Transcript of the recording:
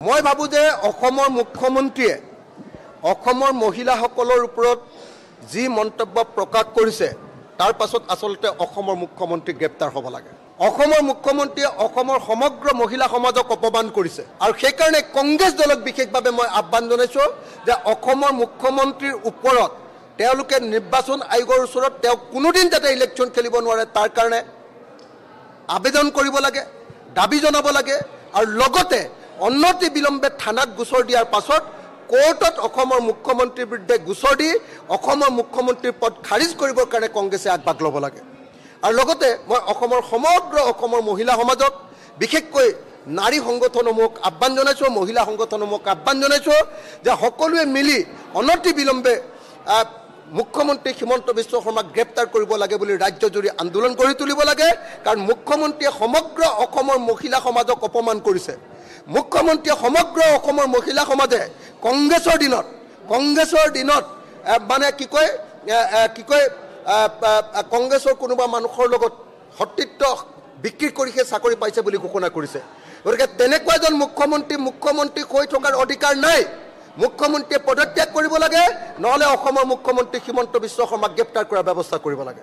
মই ভাবো যে অসমৰ মুখ্যমন্ত্ৰীয়ে অসমৰ মহিলাসকলৰ ওপৰত যি মন্তব্য প্ৰকাশ কৰিছে তাৰ পাছত আসলতে অসমৰ মুখ্যমন্ত্ৰী গ্ৰেপ্তাৰ হ'ব লাগে। অসমৰ মুখ্যমন্ত্ৰীয়ে অসমৰ সমগ্ৰ মহিলা সমাজক অপমান কৰিছে আৰু সেই কাৰণে কংগ্ৰেছ দলক বিশেষভাৱে মই আহ্বান জনাইছো যে অসমৰ মুখ্যমন্ত্ৰীৰ ওপৰত তেওঁলোকে নিৰ্বাচন আয়োগৰ ওচৰত তেওঁ কোনোদিন যাতে ইলেকশ্যন খেলিব নোৱাৰে তাৰ কাৰণে আবেদন কৰিব লাগে, দাবী জনাব লাগে আৰু লগতে অনতি বিলম্বে থানাত গোচৰ দিয়াৰ পাছত কোৰ্টত অসমৰ মুখ্যমন্ত্ৰীৰ বিৰুদ্ধে গোচৰ দি অসমৰ মুখ্যমন্ত্ৰীৰ পদ খাৰিজ কৰিবৰ কাৰণে কংগ্ৰেছে আগভাগ ল'ব লাগে। আৰু লগতে মই অসমৰ সমগ্ৰ অসমৰ মহিলা সমাজক বিশেষকৈ নাৰী সংগঠনসমূহক আহ্বান জনাইছোঁ, মহিলা সংগঠনসমূহক আহ্বান জনাইছোঁ যে সকলোৱে মিলি অনতি বিলম্বে মুখ্যমন্ত্ৰী হিমন্ত বিশ্ব শৰ্মাক গ্ৰেপ্তাৰ কৰিব লাগে বুলি ৰাজ্যজুৰি আন্দোলন কৰি তুলিব লাগে। কাৰণ মুখ্যমন্ত্ৰীয়ে সমগ্ৰ অসমৰ মহিলা সমাজক অপমান কৰিছে। মুখ্যমন্ত্ৰীয়ে সমগ্ৰ অসমৰ মহিলা সমাজে কংগ্ৰেছৰ দিনত মানে কি কয় কংগ্ৰেছৰ কোনোবা মানুহৰ লগত সতীত্ব বিক্ৰী কৰি সেই চাকৰি পাইছে বুলি ঘোষণা কৰিছে। গতিকে তেনেকুৱা এজন মুখ্যমন্ত্ৰী হৈ থকাৰ অধিকাৰ নাই। মুখ্যমন্ত্ৰীয়ে পদত্যাগ কৰিব লাগে, নহ'লে অসমৰ মুখ্যমন্ত্ৰী হিমন্ত বিশ্ব শৰ্মাক গ্ৰেপ্তাৰ কৰাৰ ব্যৱস্থা কৰিব লাগে।